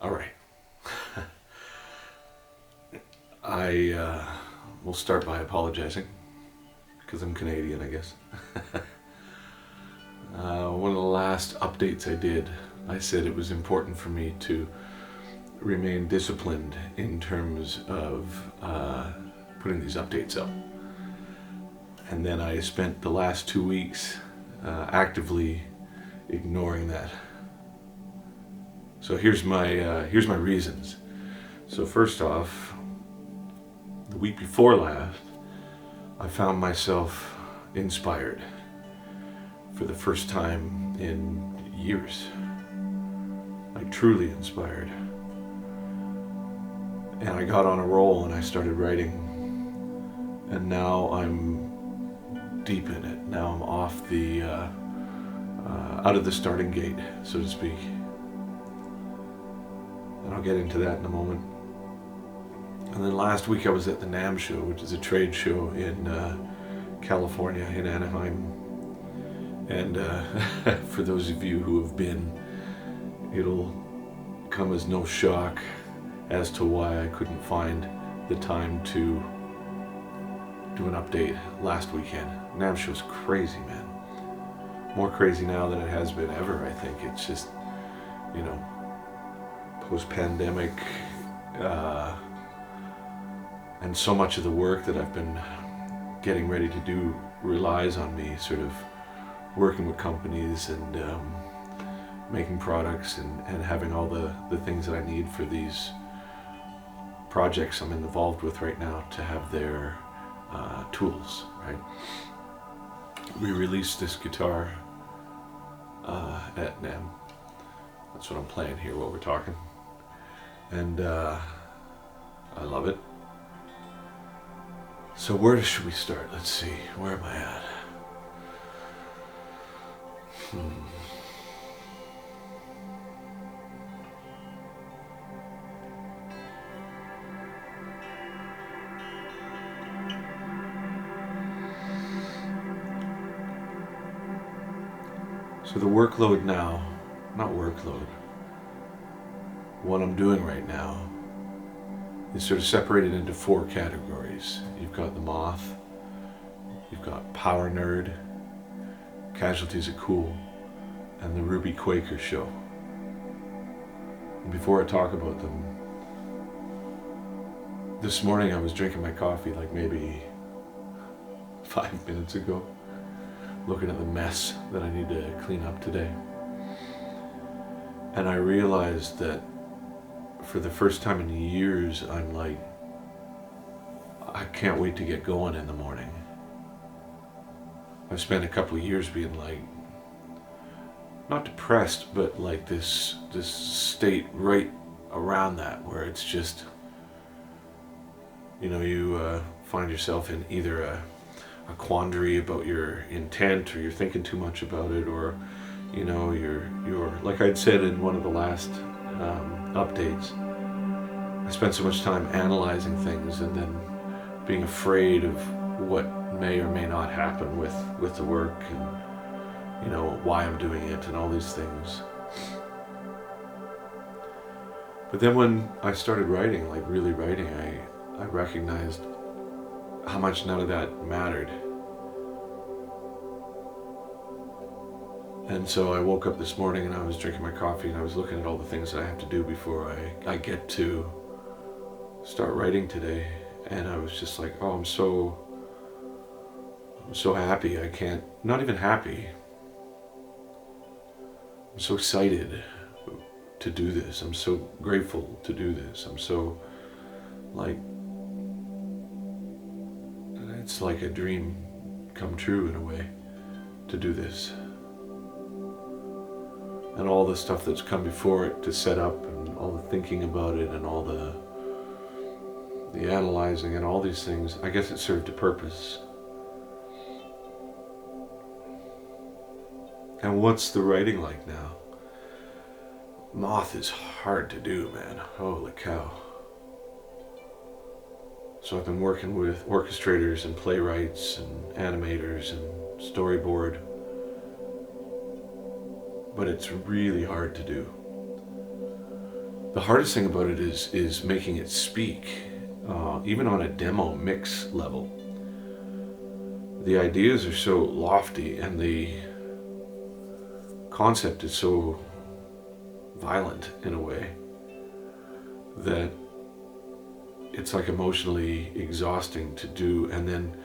All right. I will start by apologizing because I'm Canadian, I guess. One of the last updates I did, I said it was important for me to remain disciplined in terms of putting these updates up. And then I spent the last 2 weeks actively ignoring that. So here's my reasons. So first off, the week before last, I found myself inspired for the first time in years. Like truly inspired. And I got on a roll and I started writing. And now I'm deep in it. Now I'm off the, out of the starting gate, so to speak. And I'll get into that in a moment. And then last week I was at the NAMM show, which is a trade show in California, in Anaheim. And for those of you who have been, it'll come as no shock as to why I couldn't find the time to do an update last weekend. NAMM show's crazy, man. More crazy now than it has been ever, I think. It's just, you know, post-pandemic, and so much of the work that I've been getting ready to do relies on me sort of working with companies and making products and having all the things that I need for these projects I'm involved with right now to have their tools, right? We released this guitar at NAMM. That's what I'm playing here while we're talking. And I love it. So where should we start? Let's see, where am I at? So the workload now, not workload, what I'm doing right now is sort of separated into 4 categories. You've got the Moth, you've got Power Nerd, Casualties of Cool, and the Ruby Quaker show. And before I talk about them, this morning I was drinking my coffee like maybe 5 minutes ago, looking at the mess that I need to clean up today. And I realized that for the first time in years, I'm like, I can't wait to get going in the morning. I've spent a couple of years being like, not depressed, but like this state right around that, where it's just, you know, you find yourself in either a quandary about your intent, or you're thinking too much about it, or, you know, you're like I'd said in one of the last updates, I spent so much time analyzing things and then being afraid of what may or may not happen with the work, and, you know, why I'm doing it and all these things. But then when I started writing, like really writing, I recognized how much none of that mattered. And so I woke up this morning and I was drinking my coffee and I was looking at all the things that I have to do before I get to start writing today. And I was just like, oh, I'm so happy. I can't, not even happy. I'm so excited to do this. I'm so grateful to do this. I'm so, like, it's like a dream come true in a way to do this. And all the stuff that's come before it to set up, and all the thinking about it, and all the analyzing and all these things, I guess it served a purpose. And what's the writing like now? Moth is hard to do, man. Holy cow. So I've been working with orchestrators and playwrights and animators and storyboard, but it's really hard to do. the hardest thing about it is making it speak, even on a demo mix level. The ideas are so lofty and the concept is so violent in a way that it's like emotionally exhausting to do. And then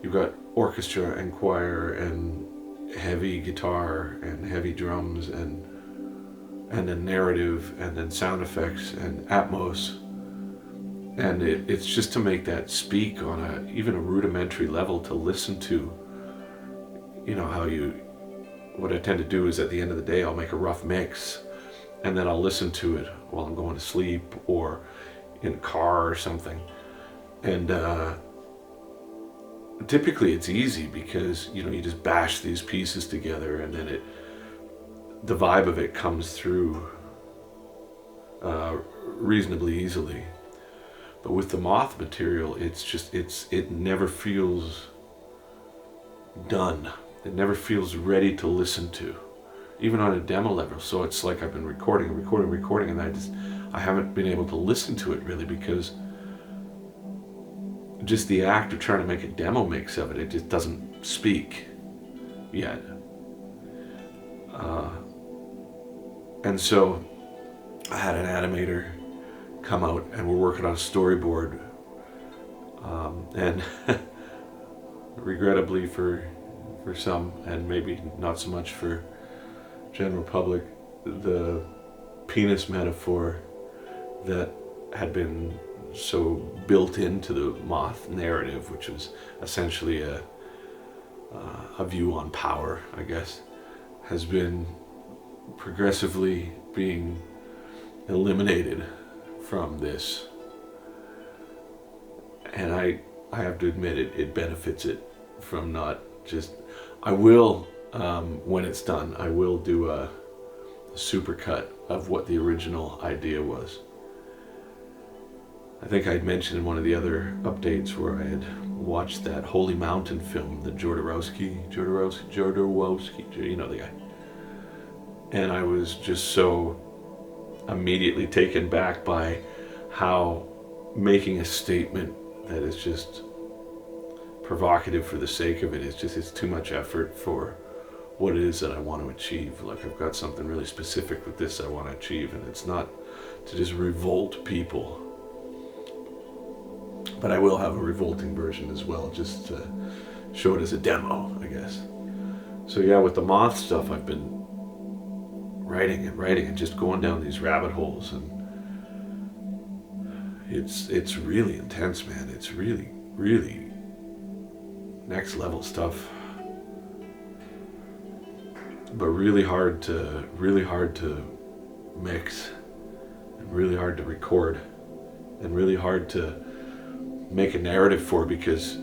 you've got orchestra and choir and heavy guitar and heavy drums and then narrative and then sound effects and atmos, and it's just to make that speak on even a rudimentary level, to listen to, you know, what I tend to do is at the end of the day I'll make a rough mix and then I'll listen to it while I'm going to sleep or in a car or something. And typically it's easy because, you know, you just bash these pieces together and then the vibe of it comes through reasonably easily. But with the Moth material, it never feels done. It never feels ready to listen to, even on a demo level. So it's like I've been recording, and I haven't been able to listen to it really, because just the act of trying to make a demo mix of it just doesn't speak yet. And so I had an animator come out and we're working on a storyboard, and regrettably for some, and maybe not so much for general public, the penis metaphor that had been so built into the Moth narrative, which was essentially a view on power, I guess, has been progressively being eliminated from this. And I have to admit it benefits it from not just... I will, when it's done, I will do a supercut of what the original idea was. I think I'd mentioned in one of the other updates where I had watched that Holy Mountain film, the Jodorowsky, you know the guy. And I was just so immediately taken back by how making a statement that is just provocative for the sake of it it's too much effort for what it is that I want to achieve. Like, I've got something really specific with this I want to achieve, and it's not to just revolt people. But I will have a revolting version as well, just to show it as a demo, I guess. So yeah, with the Moth stuff, I've been writing and just going down these rabbit holes, and it's really intense, man. It's really, really next level stuff, but really hard to mix, and really hard to record, and really hard to make a narrative for, because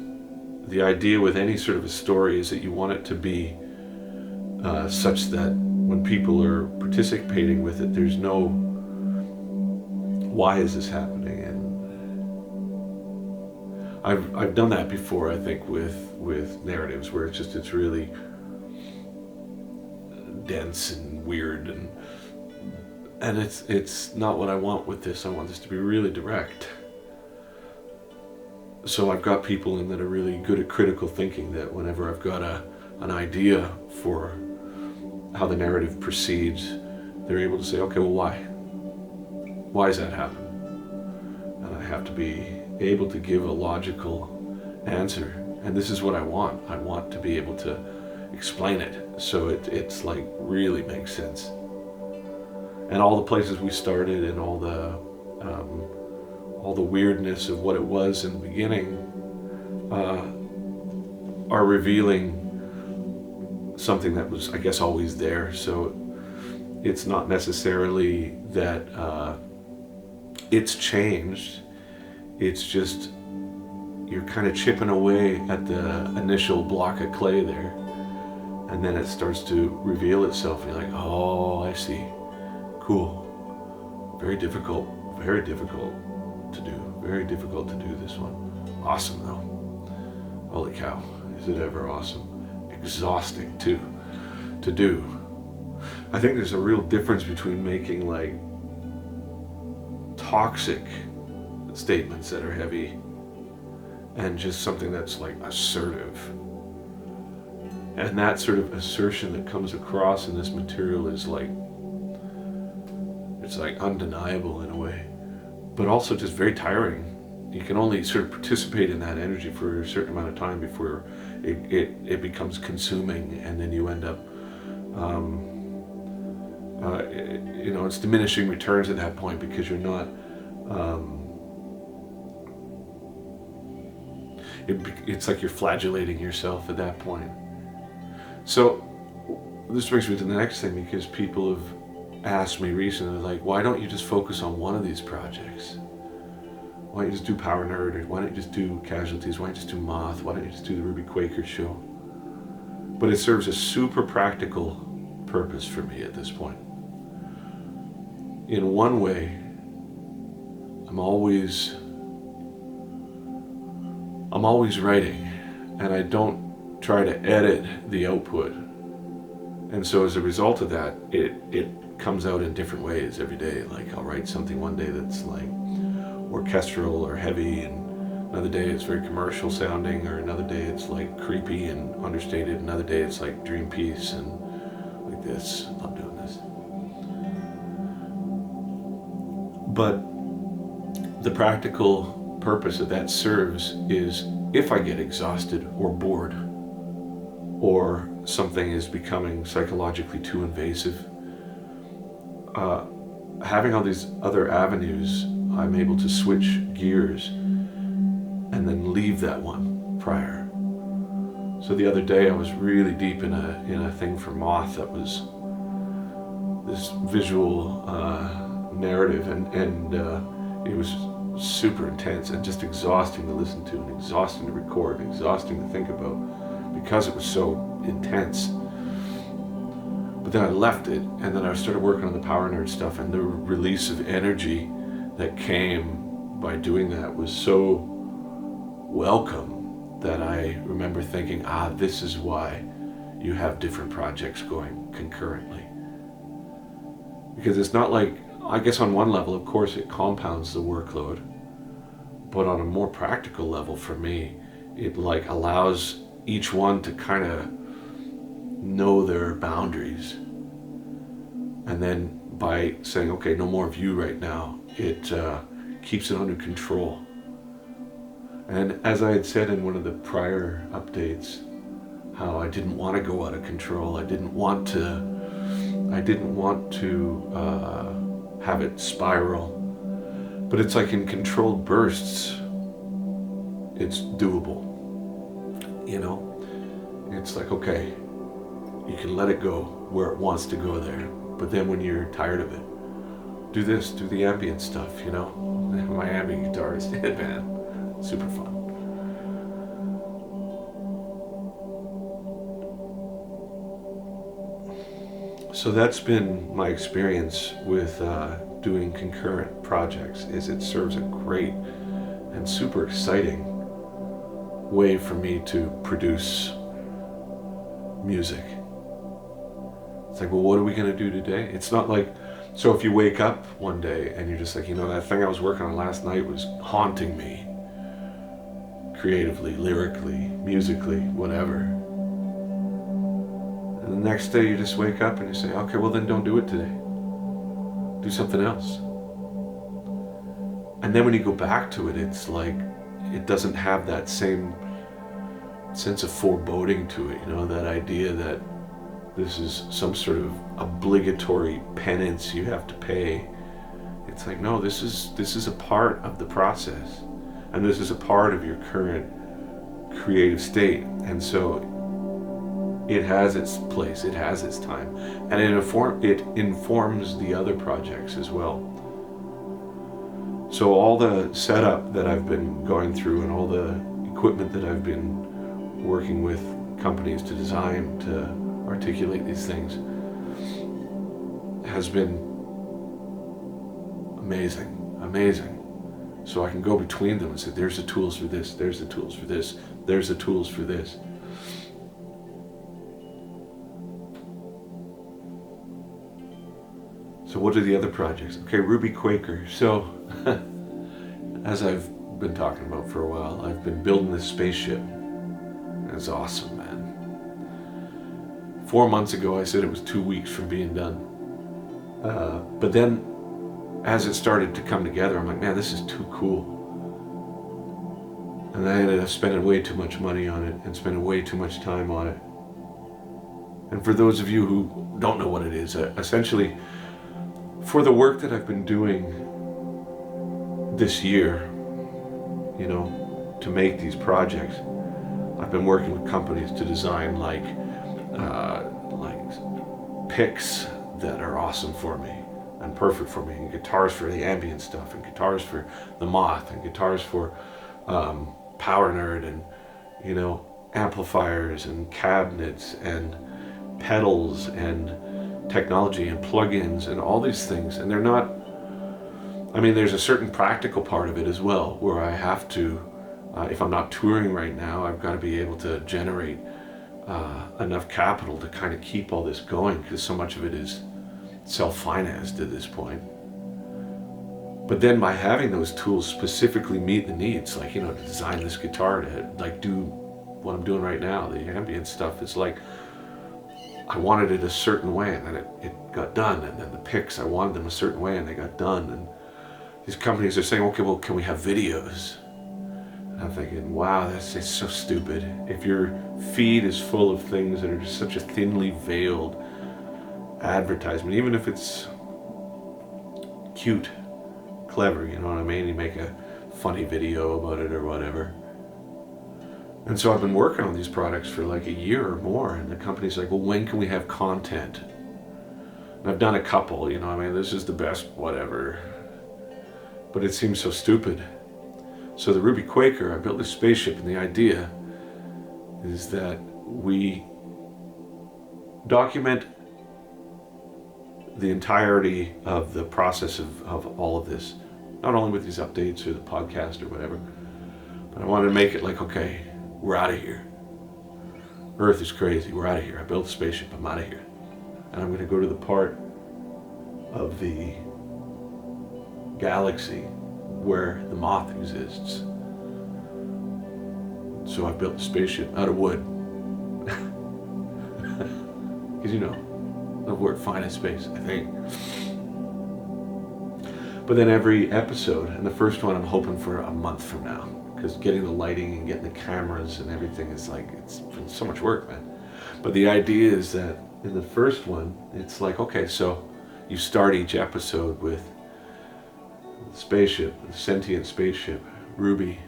the idea with any sort of a story is that you want it to be such that when people are participating with it, there's no why is this happening. And I've done that before, I think, with narratives where it's really dense and weird, and it's not what I want with this. I want this to be really direct. So I've got people in that are really good at critical thinking, that whenever I've got an idea for how the narrative proceeds, they're able to say, okay, well, why? Why does that happen? And I have to be able to give a logical answer. And this is what I want. I want to be able to explain it so it's like really makes sense. And all the places we started and all the weirdness of what it was in the beginning are revealing something that was, I guess, always there. So it's not necessarily that it's changed. It's just you're kind of chipping away at the initial block of clay there, and then it starts to reveal itself, and you're like, oh, I see. Cool. Very difficult to do. Very difficult to do this one. Awesome though. Holy cow. Is it ever awesome? Exhausting too, to do. I think there's a real difference between making like toxic statements that are heavy, and just something that's like assertive. And that sort of assertion that comes across in this material is like, it's like undeniable in a way, but also just very tiring. You can only sort of participate in that energy for a certain amount of time before it becomes consuming, and then you end up, it's diminishing returns at that point, because you're not, it's like you're flagellating yourself at that point. So this brings me to the next thing, because people have asked me recently, like, why don't you just focus on one of these projects? Why don't you just do Power Nerd? Or why don't you just do Casualties? Why don't you just do Moth? Why don't you just do the Ruby Quaker show? But it serves a super practical purpose for me at this point. In one way, I'm always writing, and I don't try to edit the output. And so as a result of that, it comes out in different ways every day. Like, I'll write something one day that's like orchestral or heavy, and another day it's very commercial sounding, or another day it's like creepy and understated, another day it's like dream piece and like this. I love doing this. But the practical purpose that that serves is, if I get exhausted or bored, or something is becoming psychologically too invasive, having all these other avenues, I'm able to switch gears and then leave that one prior. So the other day I was really deep in a thing for Moth that was this visual narrative, and it was super intense and just exhausting to listen to, and exhausting to record, and exhausting to think about, because it was so intense. But then I left it, and then I started working on the Power Nerd stuff, and the release of energy that came by doing that was so welcome that I remember thinking, this is why you have different projects going concurrently. Because it's not like, I guess on one level, of course, it compounds the workload, but on a more practical level for me, it like allows each one to kind of know their boundaries. And then by saying, okay, no more of you right now, it keeps it under control. And as I had said in one of the prior updates, how I didn't want to go out of control. I didn't want to have it spiral. But it's like in controlled bursts, it's doable. You know, it's like, okay, you can let it go where it wants to go there. But then when you're tired of it, do this, do the ambient stuff, you know? My ambient guitar is dead, man. Super fun. So that's been my experience with doing concurrent projects, is it serves a great and super exciting way for me to produce music. It's like, well, what are we going to do today? It's not like, so if you wake up one day and you're just like, you know, that thing I was working on last night was haunting me, creatively, lyrically, musically, whatever. And the next day you just wake up and you say, okay, well then don't do it today. Do something else. And then when you go back to it, it's like, it doesn't have that same sense of foreboding to it, you know, that idea that this is some sort of obligatory penance you have to pay. It's like, no, this is a part of the process, and this is a part of your current creative state, and so it has its place, it has its time, and it informs the other projects as well. So all the setup that I've been going through, and all the equipment that I've been working with companies to design to articulate these things has been amazing. So I can go between them and say, there's the tools for this, there's the tools for this, there's the tools for this. So what are the other projects? Okay, Ruby Quaker. So, as I've been talking about for a while, I've been building this spaceship. It's awesome, man. 4 months ago, I said it was 2 weeks from being done. But then, as it started to come together, I'm like, man, this is too cool. And I ended up spending way too much money on it and spending way too much time on it. And for those of you who don't know what it is, essentially, for the work that I've been doing this year, you know, to make these projects, I've been working with companies to design like picks that are awesome for me and perfect for me, and guitars for the ambient stuff, and guitars for the Moth, and guitars for Power Nerd, and, you know, amplifiers and cabinets and pedals and technology and plugins and all these things. And they're not, I mean, there's a certain practical part of it as well, where I have to, if I'm not touring right now, I've got to be able to generate enough capital to kind of keep all this going, because so much of it is self-financed at this point. But then by having those tools specifically meet the needs, like, you know, to design this guitar, to like do what I'm doing right now, the ambient stuff, is like, I wanted it a certain way, and then it got done. And then the picks, I wanted them a certain way, and they got done. And these companies are saying, okay, well, can we have videos? And I'm thinking, wow, it's so stupid. If your feed is full of things that are just such a thinly veiled advertisement, even if it's cute, clever, you know what I mean? You make a funny video about it or whatever. And so I've been working on these products for like a year or more, and the company's like, well, when can we have content? And I've done a couple, you know, I mean, this is the best, whatever. But it seems so stupid. So the Ruby Quaker, I built this spaceship, and the idea is that we document the entirety of the process of all of this, not only with these updates or the podcast or whatever, but I wanted to make it like, okay, we're out of here. Earth is crazy, we're out of here. I built a spaceship, I'm out of here. And I'm going to go to the part of the galaxy where the Moth exists. So I built a spaceship out of wood. Because, you know, the word fine in space, I think. But then every episode, and the first one I'm hoping for a month from now, because getting the lighting and getting the cameras and everything is like, it's been so much work, man. But the idea is that in the first one, it's like, okay, so you start each episode with the spaceship, the sentient spaceship, Ruby.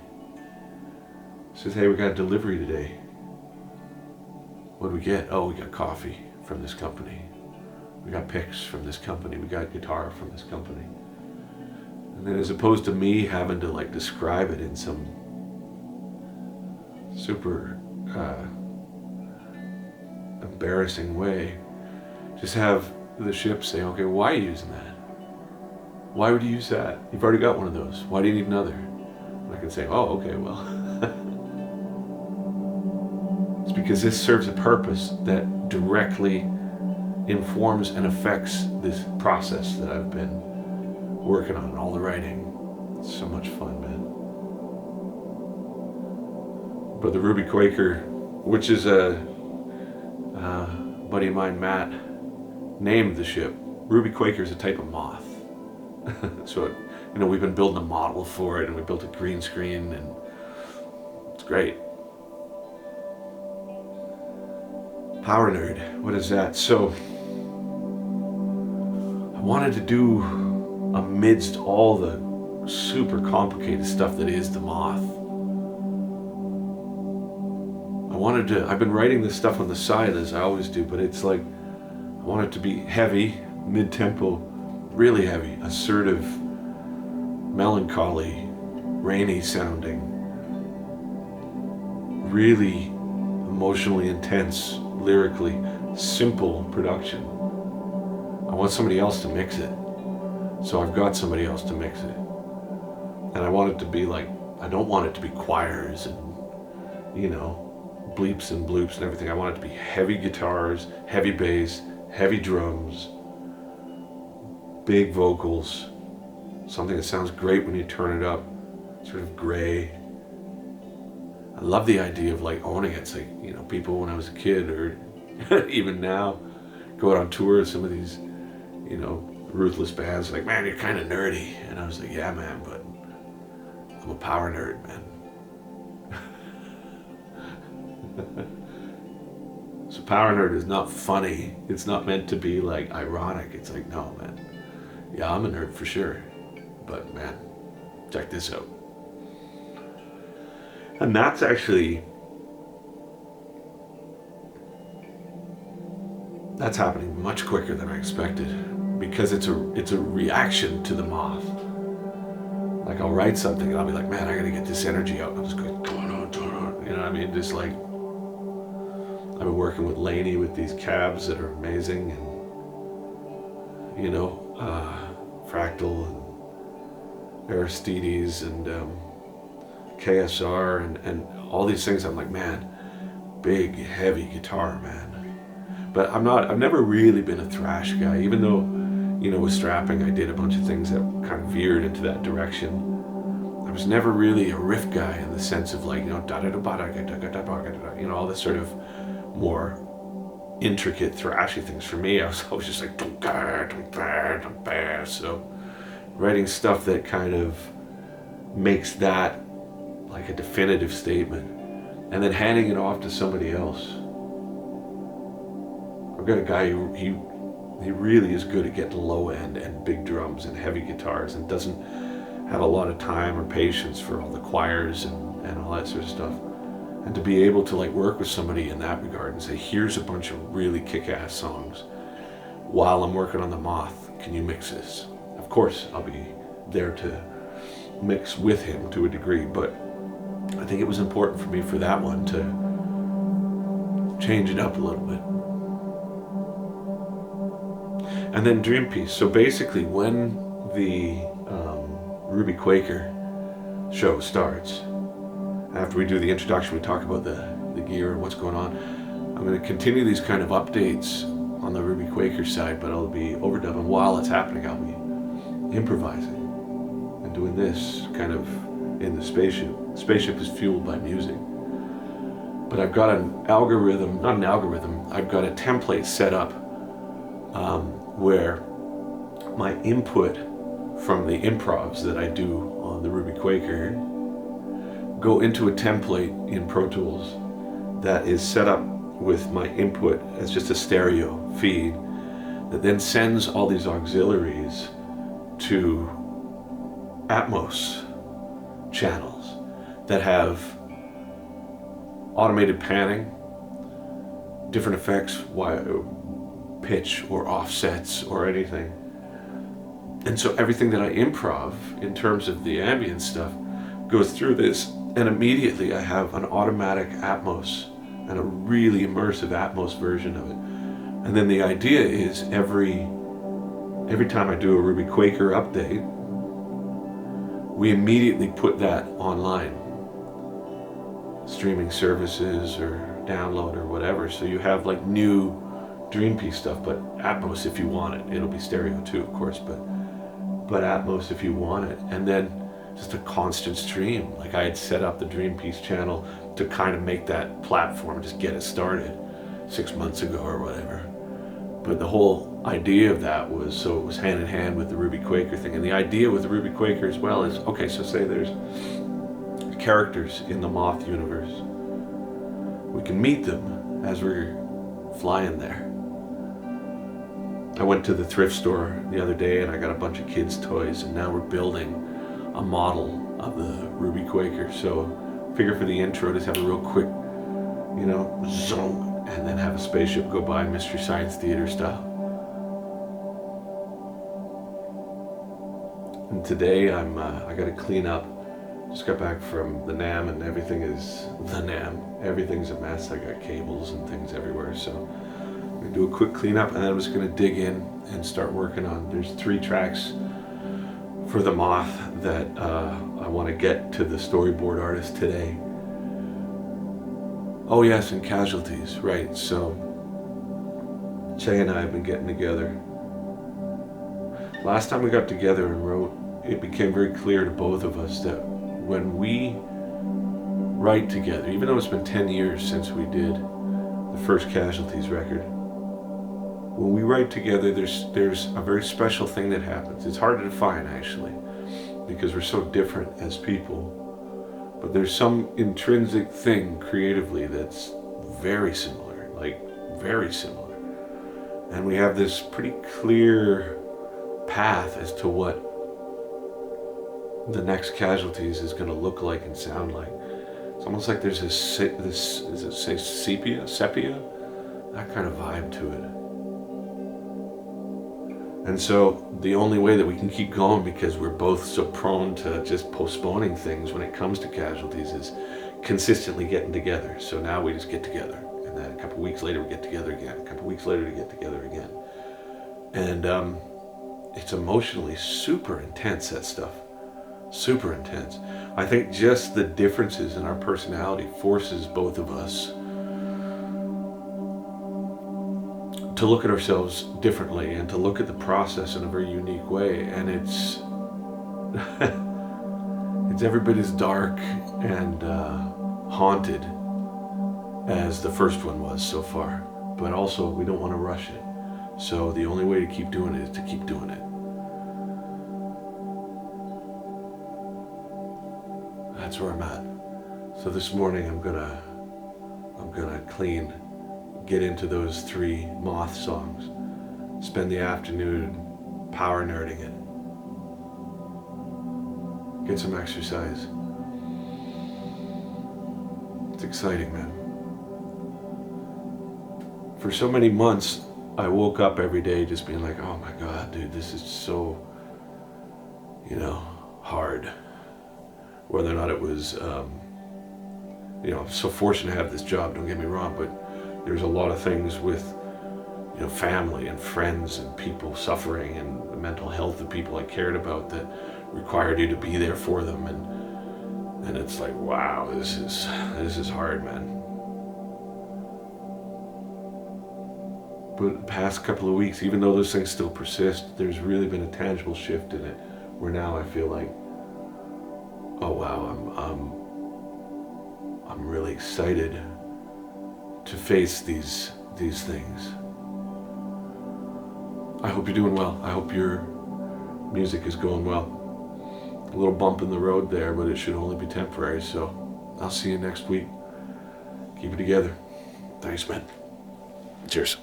Says, hey, we got a delivery today. What do we get? Oh, we got coffee from this company. We got picks from this company. We got guitar from this company. And then as opposed to me having to like describe it in some super embarrassing way, just have the ship say, okay, why are you using that? Why would you use that? You've already got one of those. Why do you need another? And I can say, oh, okay, well. It's because this serves a purpose that directly informs and affects this process that I've been working on, all the writing. It's so much fun, man. But the Ruby Quaker, which is a buddy of mine, Matt, named the ship. Ruby Quaker is a type of moth. So, you know, we've been building a model for it, and we built a green screen, and it's great. Power Nerd, what is that? So, I wanted to do, amidst all the super complicated stuff that is the Moth, I've been writing this stuff on the side as I always do, but it's like, I want it to be heavy, mid-tempo, really heavy, assertive, melancholy, rainy sounding, really emotionally intense, lyrically, simple production. I want somebody else to mix it. So I've got somebody else to mix it. And I want it to be like, I don't want it to be choirs and, you know, bleeps and bloops and everything. I want it to be heavy guitars, heavy bass, heavy drums, big vocals, something that sounds great when you turn it up, sort of gray. I love the idea of like owning it. It's like, you know, people when I was a kid or even now go out on tour with some of these, you know, ruthless bands, like, man, you're kind of nerdy. And I was like, yeah, man, but I'm a power nerd, man. So power nerd is not funny. It's not meant to be like ironic. It's like, no, man. Yeah, I'm a nerd for sure. But man, check this out. And that's actually, that's happening much quicker than I expected, because it's a reaction to the Moth. Like I'll write something and I'll be like, man, I gotta get this energy out. And I'll just go, you know what I mean? Just like, I've been working with Laney with these cabs that are amazing, and you know, Fractal and Aristides and KSR and all these things. I'm like, man, big heavy guitar, man. But I've never really been a thrash guy, even though, you know, with strapping I did a bunch of things that kind of veered into that direction. I was never really a riff guy in the sense of like, you know, you know, all this sort of more intricate thrashy things. For me, I was always just like, so writing stuff that kind of makes that like a definitive statement and then handing it off to somebody else. I've got a guy who he really is good at getting low end and big drums and heavy guitars, and doesn't have a lot of time or patience for all the choirs and all that sort of stuff. And to be able to like work with somebody in that regard and say, here's a bunch of really kick-ass songs while I'm working on the Moth, can you mix this? Of course I'll be there to mix with him to a degree, but I think it was important for me for that one to change it up a little bit. And then Dream Piece. So basically when the Ruby Quaker show starts, after we do the introduction, we talk about the gear and what's going on. I'm going to continue these kind of updates on the Ruby Quaker side, but I'll be overdubbing while it's happening. I'll be improvising and doing this kind of in the spaceship. Spaceship is fueled by music. But I've got an algorithm, not an algorithm, I've got a template set up where my input from the improvs that I do on the Ruby Quaker go into a template in Pro Tools that is set up with my input as just a stereo feed that then sends all these auxiliaries to Atmos channels that have automated panning, different effects, pitch or offsets or anything. And so everything that I improv in terms of the ambient stuff goes through this, and immediately I have an automatic Atmos and a really immersive Atmos version of it. And then the idea is every time I do a Ruby Quaker update, we immediately put that online, streaming services or download or whatever. So you have like new Dream Piece stuff, but Atmos if you want it. It'll be stereo too, of course, but Atmos if you want it. And then just a constant stream. Like I had set up the Dream Piece channel to kind of make that platform, just get it started 6 months ago or whatever. But the whole idea of that was, so it was hand in hand with the Ruby Quaker thing. And the idea with the Ruby Quaker as well is, okay, so say there's characters in the Moth universe. We can meet them as we're flying there. I went to the thrift store the other day and I got a bunch of kids' toys, and now we're building a model of the Ruby Quaker. So figure for the intro, just have a real quick, you know, zoom, and then have a spaceship go by, Mystery Science Theater style. And today I got to clean up. Just got back from the NAMM, and everything is the NAMM. Everything's a mess. I got cables and things everywhere. So I'm gonna do a quick cleanup, and then I'm just gonna dig in and start working on. There's 3 tracks for the Moth that I want to get to the storyboard artist today. Oh yes, and Casualties, right? So Che and I have been getting together. last time we got together and wrote, it became very clear to both of us that when we write together, even though it's been 10 years since we did the first Casualties record, when we write together, there's a very special thing that happens. It's hard to define, actually, because we're so different as people. But there's some intrinsic thing creatively that's very similar, like very similar. And we have this pretty clear path as to what the next Casualties is going to look like and sound like. It's almost like there's this is it say sepia, that kind of vibe to it. And so the only way that we can keep going, because we're both so prone to just postponing things when it comes to Casualties, is consistently getting together. So now we just get together, and then a couple weeks later we get together again, a couple weeks later we get together again. And it's emotionally super intense, that stuff. Super intense. I think just the differences in our personality forces both of us to look at ourselves differently and to look at the process in a very unique way. And it's it's every bit as dark and haunted as the first one was so far. But also, we don't want to rush it. So the only way to keep doing it is to keep doing it. That's where I'm at. So this morning I'm gonna get into those 3 Moth songs, spend the afternoon power nerding it, get some exercise. It's exciting, man. For so many months, I woke up every day just being like, oh my God, dude, this is so, hard. Whether or not it was, I'm so fortunate to have this job, don't get me wrong, but there's a lot of things with, family and friends and people suffering and the mental health of people I cared about that required you to be there for them. And it's like, wow, this is hard, man. But the past couple of weeks, even though those things still persist, there's really been a tangible shift in it, where now I feel like, oh wow, I'm really excited to face these things. I hope you're doing well. I hope your music is going well. A little bump in the road there, but it should only be temporary. So I'll see you next week. Keep it together. Thanks, man. Cheers.